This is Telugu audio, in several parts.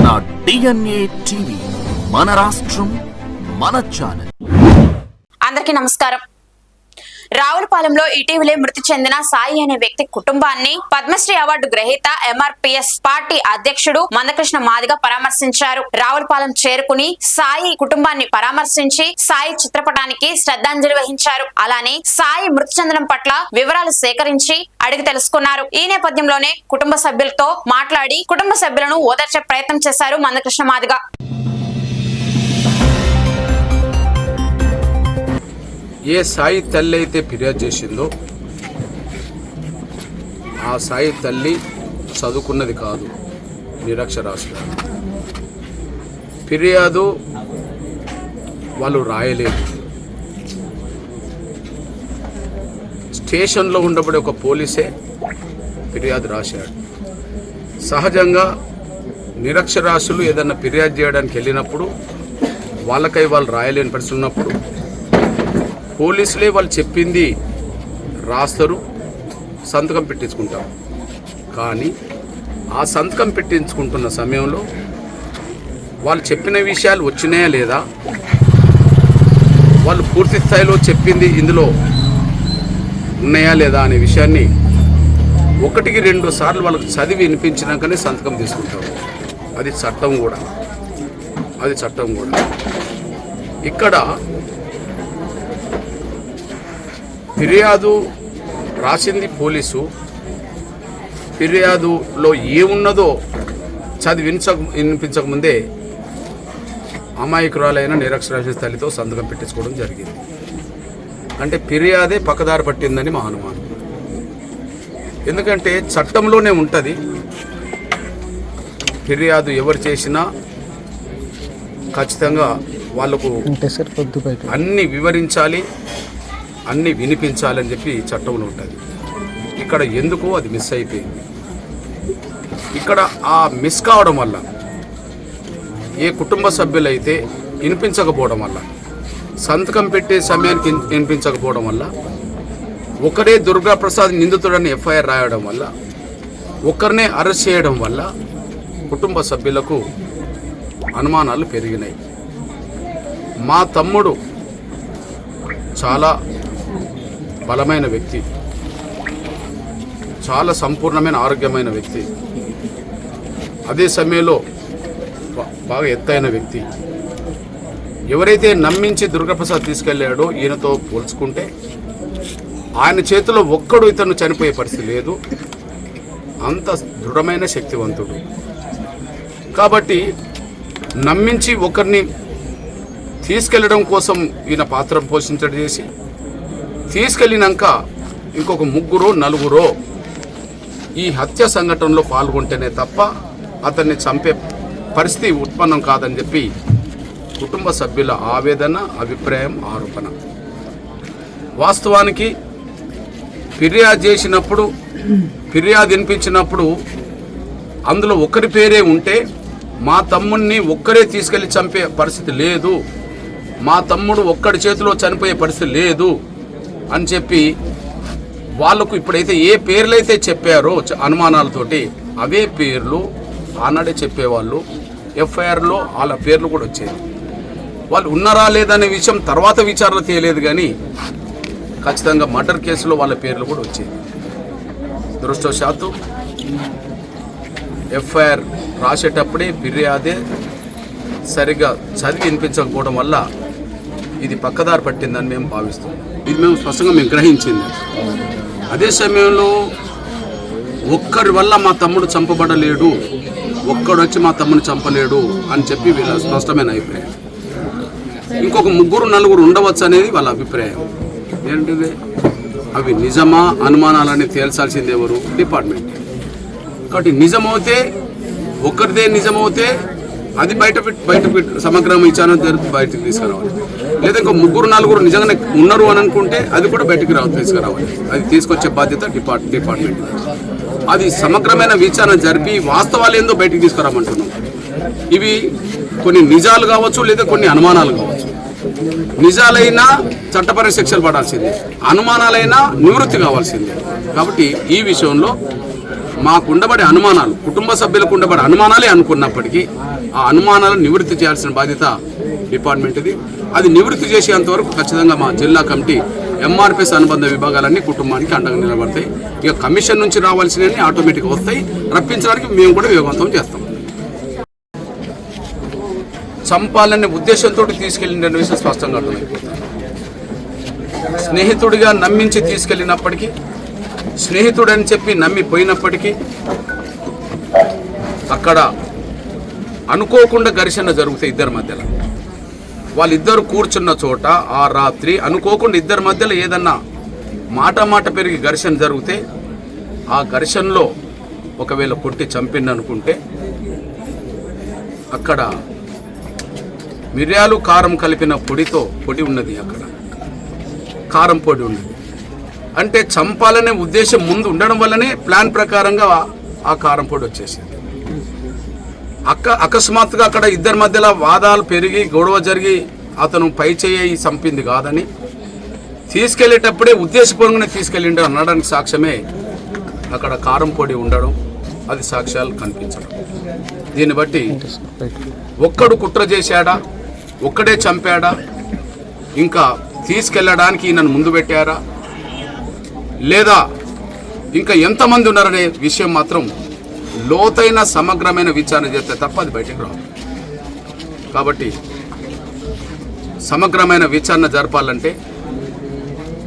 DNA TV మన రాష్ట్రం మన ఛానల్. అందరికీ నమస్కారం. రావులపాలెంలో ఇటీవలే మృతి చెందిన సాయి అనే వ్యక్తి కుటుంబాన్ని పద్మశ్రీ అవార్డు గ్రహీత MRPS పార్టీ అధ్యక్షుడు మందకృష్ణ మాదిగ పరామర్శించారు. రావులపాలెం చేరుకుని సాయి కుటుంబాన్ని పరామర్శించి సాయి చిత్రపటానికి శ్రద్ధాంజలి వహించారు. అలానే సాయి మృతి చెందడం పట్ల వివరాలు సేకరించి అడిగి తెలుసుకున్నారు. ఈ నేపథ్యంలోనే కుటుంబ సభ్యులతో మాట్లాడి కుటుంబ సభ్యులను ఓదార్చే ప్రయత్నం చేశారు మందకృష్ణ మాదిగ. ఏ సాయి తల్లి అయితే ఫిర్యాదు చేసిందో ఆ సాయి తల్లి చదువుకున్నది కాదు, నిరక్షరాస్యులు. ఫిర్యాదు వాళ్ళు రాయలేదు. స్టేషన్లో ఉండబడే ఒక పోలీసే ఫిర్యాదు రాశాడు. సహజంగా నిరక్షరాస్యులు ఏదన్నా ఫిర్యాదు చేయడానికి వెళ్ళినప్పుడు వాళ్ళకై వాళ్ళు రాయలేని పరిస్థితి ఉన్నప్పుడు పోలీసులే వాళ్ళు చెప్పింది రాస్తారు, సంతకం పెట్టించుకుంటారు. కానీ ఆ సంతకం పెట్టించుకుంటున్న సమయంలో వాళ్ళు చెప్పిన విషయాలు వచ్చినాయా లేదా, వాళ్ళు పూర్తి స్థాయిలో చెప్పింది ఇందులో ఉన్నాయా లేదా అనే విషయాన్ని 1-2 సార్లు వాళ్ళకి చదివి వినిపించినాకనే సంతకం తీసుకుంటారు. అది చట్టం కూడా. ఇక్కడ ఫిర్యాదు రాసింది పోలీసు. ఫిర్యాదులో ఏమున్నదో చదివి వినిపించకముందే అమాయకురాలైన నిరక్షరాస్య తల్లితో సంతకం పెట్టించుకోవడం జరిగింది. అంటే ఫిర్యాదే పక్కదారి పట్టిందని మా అనుమానం. ఎందుకంటే చట్టంలోనే ఉంటుంది, ఫిర్యాదు ఎవరు చేసినా ఖచ్చితంగా వాళ్ళకు అన్నీ వివరించాలి, అన్నీ వినిపించాలని చెప్పి చట్టంలో ఉంటుంది. ఇక్కడ ఎందుకో అది మిస్ అయిపోయింది. ఇక్కడ ఆ మిస్ కావడం వల్ల ఏ కుటుంబ సభ్యులైతే వినిపించకపోవడం వల్ల, సంతకం పెట్టే సమయానికి వినిపించకపోవడం వల్ల, ఒకరే దుర్గాప్రసాద్ నిందితుడని FIR రాయడం వల్ల, ఒకరినే అరెస్ట్ చేయడం వల్ల కుటుంబ సభ్యులకు అనుమానాలు పెరిగినాయి. మా తమ్ముడు చాలా బలమైన వ్యక్తి, చాలా సంపూర్ణమైన ఆరోగ్యమైన వ్యక్తి, అదే సమయంలో బాగా ఎత్తైన వ్యక్తి. ఎవరైతే నమ్మించి దుర్గాప్రసాద్ తీసుకెళ్ళాడో ఈయనతో పోల్చుకుంటే ఆయన చేతిలో ఒక్కడు ఇతను చనిపోయే పరిస్థితి లేదు. అంత దృఢమైన శక్తివంతుడు. కాబట్టి నమ్మించి ఒకరిని తీసుకెళ్ళడం కోసం ఈయన పాత్ర పోషించడం చేసి, తీసుకెళ్ళినాక ఇంకొక 3-4 ఈ హత్య సంఘటనలో పాల్గొంటేనే తప్ప అతన్ని చంపే పరిస్థితి ఉత్పన్నం కాదని చెప్పి కుటుంబ సభ్యుల ఆవేదన, అభిప్రాయం, ఆరోపణ. వాస్తవానికి ఫిర్యాదు చేసినప్పుడు, ఫిర్యాదు వినిపించినప్పుడు అందులో ఒకరి పేరే ఉంటే మా తమ్ముడిని ఒక్కరే తీసుకెళ్ళి చంపే పరిస్థితి లేదు, మా తమ్ముడు ఒక్కడి చేతిలో చనిపోయే పరిస్థితి లేదు అని చెప్పి వాళ్ళకు ఇప్పుడైతే ఏ పేర్లైతే చెప్పారో అనుమానాలతోటి అవే పేర్లు ఆనాడే చెప్పేవాళ్ళు. FIRలో వాళ్ళ పేర్లు కూడా వచ్చాయి. వాళ్ళు ఉన్నారా లేదనే విషయం తర్వాత విచారణ తెలియలేదు, కానీ ఖచ్చితంగా మర్డర్ కేసులో వాళ్ళ పేర్లు కూడా వచ్చాయి. దురదృష్టవశాత్తు FIR రాసేటప్పుడే ఫిర్యాదే సరిగ్గా చదివి వినిపించకపోవడం వల్ల ఇది పక్కదారి పట్టిందని మేము భావిస్తున్నాం. ఇది మేము స్పష్టంగా మేము గ్రహించింది. అదే సమయంలో ఒక్కరి వల్ల మా తమ్ముడు చంపబడలేడు, ఒక్కడు వచ్చి మా తమ్ముడిని చంపలేడు అని చెప్పి వీళ్ళ స్పష్టమైన అభిప్రాయం. ఇంకొక 3-4 ఉండవచ్చు అనేది వాళ్ళ అభిప్రాయం. ఏంటిది? అవి నిజమా అనుమానాలని తేల్చాల్సింది ఎవరు? డిపార్ట్మెంట్. కాబట్టి నిజమవుతే, ఒక్కరిదే నిజమవుతే అది బయట సమగ్రమైన విచారణ జరిపి బయటకు తీసుకురావాలి. లేదా ఇంకో 3-4 నిజంగానే ఉన్నారు అని అనుకుంటే అది కూడా బయటకు తీసుకురావాలి. అది తీసుకొచ్చే బాధ్యత డిపార్ట్మెంట్. అది సమగ్రమైన విచారణ జరిపి వాస్తవాలు ఏందో బయటకు తీసుకురామంటున్నాం. ఇవి కొన్ని నిజాలు కావచ్చు, లేదా కొన్ని అనుమానాలు కావచ్చు. నిజాలైనా చట్టపరమైన శిక్షలు పడాల్సిందే, అనుమానాలైనా నివృత్తి కావాల్సిందే. కాబట్టి ఈ విషయంలో మాకు ఉండబడే అనుమానాలు, కుటుంబ సభ్యులకు ఉండబడే అనుమానాలే అనుకున్నప్పటికీ ఆ అనుమానాలను నివృత్తి చేయాల్సిన బాధ్యత డిపార్ట్మెంట్ది. అది నివృత్తి చేసేంత వరకు ఖచ్చితంగా మా జిల్లా కమిటీ ఎంఆర్పిఎస్ అనుబంధ విభాగాలన్నీ కుటుంబానికి అండగా నిలబడతాయి. ఇక కమిషన్ నుంచి రావాల్సినవి ఆటోమేటిక్గా వస్తాయి. రప్పించడానికి మేము కూడా వేగవంతం చేస్తాం. చంపాలనే ఉద్దేశంతో తీసుకెళ్ళిన విషయం స్పష్టంగా అర్థమైపోతుంది. స్నేహితుడిగా నమ్మించి తీసుకెళ్ళినప్పటికీ, స్నేహితుడని చెప్పి నమ్మిపోయినప్పటికీ అక్కడ అనుకోకుండా ఘర్షణ జరుగుతాయి ఇద్దరి మధ్యలో. వాళ్ళిద్దరు కూర్చున్న చోట ఆ రాత్రి అనుకోకుండా ఇద్దరి మధ్యలో ఏదన్నా మాట పెరిగి ఘర్షణ జరిగితే ఆ ఘర్షణలో ఒకవేళ కొట్టి చంపిందనుకుంటే అక్కడ మిరియాలు కారం కలిపిన పొడి ఉన్నది, అక్కడ కారం పొడి ఉన్నది. అంటే చంపాలనే ఉద్దేశం ముందు ఉండడం వల్లనే ప్లాన్ ప్రకారంగా ఆ కారం పొడి వచ్చేసింది. అకస్మాత్తుగా అక్కడ ఇద్దరి మధ్యలో వాదాలు పెరిగి గొడవ జరిగి అతను పై చేయి చంపింది కాదని తీసుకెళ్లేటప్పుడే ఉద్దేశపూర్వకంగా తీసుకెళ్ళిండు అనడానికి సాక్ష్యమే అక్కడ కారం పొడి ఉండడం, అది సాక్ష్యాలు కనిపించడం. దీన్ని బట్టి ఒక్కడు కుట్ర చేశాడా, ఒక్కడే చంపాడా, ఇంకా తీసుకెళ్ళడానికి ఈయనను ముందు పెట్టారా, లేదా ఇంకా ఎంతమంది ఉన్నారనే విషయం మాత్రం లోతైన సమగ్రమైన విచారణ చేస్తే తప్ప అది బయటికి రాదు. కాబట్టి సమగ్రమైన విచారణ జరపాలంటే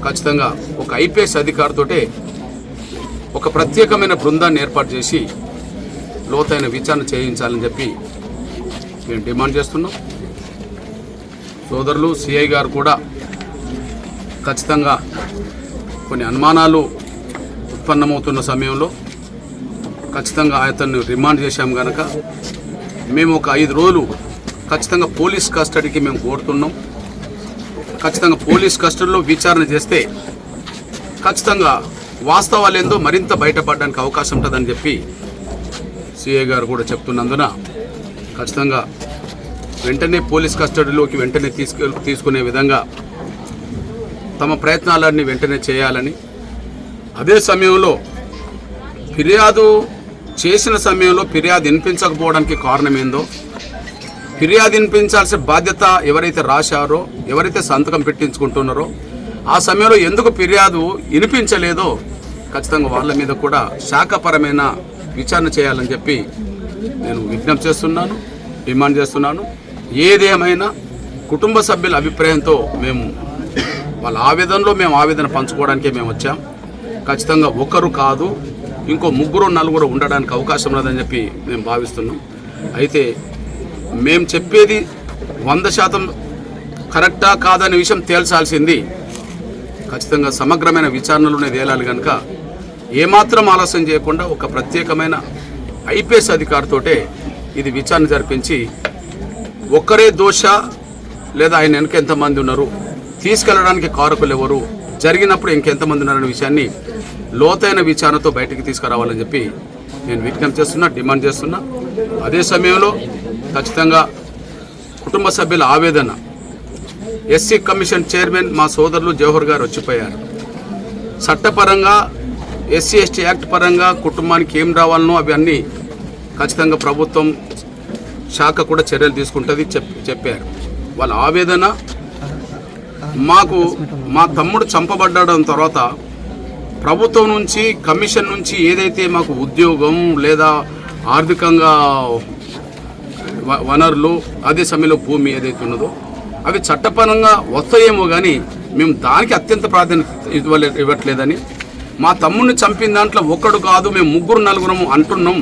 ఖచ్చితంగా ఒక ఐపీఎస్ అధికారితోటే ఒక ప్రత్యేకమైన బృందాన్ని ఏర్పాటు చేసి లోతైన విచారణ చేయించాలని చెప్పి మేము డిమాండ్ చేస్తున్నాం. సోదరులు సిఐ గారు కూడా ఖచ్చితంగా కొన్ని అనుమానాలు ఉత్పన్నమవుతున్న సమయంలో ఖచ్చితంగా అతన్ని రిమాండ్ చేశాం కనుక మేము ఒక 5 రోజులు ఖచ్చితంగా పోలీస్ కస్టడీకి మేము కోరుతున్నాం. ఖచ్చితంగా పోలీస్ కస్టడీలో విచారణ చేస్తే ఖచ్చితంగా వాస్తవాలు ఏందో మరింత బయటపడడానికి అవకాశం ఉంటుందని చెప్పి సిఐ గారు కూడా చెప్తున్నందున ఖచ్చితంగా వెంటనే పోలీస్ కస్టడీలోకి వెంటనే తీసుకునే విధంగా తమ ప్రయత్నాలన్నీ వెంటనే చేయాలని, అదే సమయంలో ఫిర్యాదు చేసిన సమయంలో ఫిర్యాదు వినిపించకపోవడానికి కారణం ఏందో, ఫిర్యాదు వినిపించాల్సిన బాధ్యత ఎవరైతే రాశారో, ఎవరైతే సంతకం పెట్టించుకుంటున్నారో ఆ సమయంలో ఎందుకు ఫిర్యాదు వినిపించలేదో ఖచ్చితంగా వాళ్ళ మీద కూడా శాఖపరమైన విచారణ చేయాలని చెప్పి నేను విజ్ఞప్తి చేస్తున్నాను, డిమాండ్ చేస్తున్నాను. ఏదేమైనా కుటుంబ సభ్యుల అభిప్రాయంతో మేము వాళ్ళ ఆవేదనలో మేము ఆవేదన పంచుకోవడానికే మేము వచ్చాం. ఖచ్చితంగా ఒకరు కాదు ఇంకో 3-4 ఉండడానికి అవకాశం ఉన్నదని చెప్పి మేము భావిస్తున్నాం. అయితే మేము చెప్పేది 100% కరెక్టా కాదనే విషయం తేల్చాల్సింది ఖచ్చితంగా సమగ్రమైన విచారణలోనే తేలాలి కనుక ఏమాత్రం ఆలస్యం చేయకుండా ఒక ప్రత్యేకమైన ఐపీఎస్ అధికారితోటే ఇది విచారణ జరిపించి ఒక్కరే దోష లేదా ఆయన వెనక ఎంతమంది ఉన్నారు, తీసుకెళ్లడానికి కారకులు ఎవరు, జరిగినప్పుడు ఇంకెంతమంది ఉన్నారనే విషయాన్ని లోతైన విచారణతో బయటికి తీసుకురావాలని చెప్పి నేను విజ్ఞప్తి చేస్తున్నా, డిమాండ్ చేస్తున్నా. అదే సమయంలో ఖచ్చితంగా కుటుంబ సభ్యుల ఆవేదన, ఎస్సీ కమిషన్ చైర్మన్ మా సోదరులు జవహర్ గారు వచ్చిపోయారు. చట్టపరంగా ఎస్సీ ఎస్టీ యాక్ట్ పరంగా కుటుంబానికి ఏం రావాలనో అవి అన్నీ ఖచ్చితంగా ప్రభుత్వం శాఖ కూడా చర్యలు తీసుకుంటుంది చెప్పారు. వాళ్ళ ఆవేదన మా తమ్ముడు చంపబడ్డం తర్వాత ప్రభుత్వం నుంచి కమిషన్ నుంచి ఏదైతే మాకు ఉద్యోగం లేదా ఆర్థికంగా వనరులు, అదే సమయంలో భూమి ఏదైతే ఉన్నదో అవి చట్టపరంగా వస్తాయేమో కానీ మేము దానికి అత్యంత ప్రాధాన్యత ఇవ్వట్లేదని, మా తమ్ముడిని చంపిన దాంట్లో ఒక్కడు కాదు మేము 3-4 అంటున్నాం,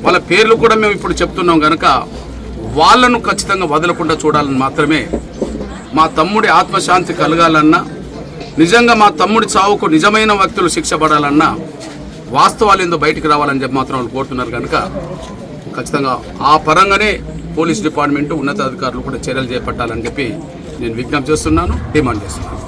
వాళ్ళ పేర్లు కూడా మేము ఇప్పుడు చెప్తున్నాం కనుక వాళ్ళను ఖచ్చితంగా వదలకుండా చూడాలని మాత్రమే, మా తమ్ముడి ఆత్మశాంతి కలగాలన్నా, నిజంగా మా తమ్ముడి చావుకు నిజమైన వ్యక్తులు శిక్ష పడాలన్నా వాస్తవాలు ఏందో బయటికి రావాలని చెప్పి మాత్రం వాళ్ళు కోరుతున్నారు కనుక ఖచ్చితంగా ఆ పరంగానే పోలీస్ డిపార్ట్మెంటు ఉన్నతాధికారులు కూడా చర్యలు చేపట్టాలని చెప్పి నేను విజ్ఞప్తి చేస్తున్నాను, డిమాండ్ చేస్తున్నాను.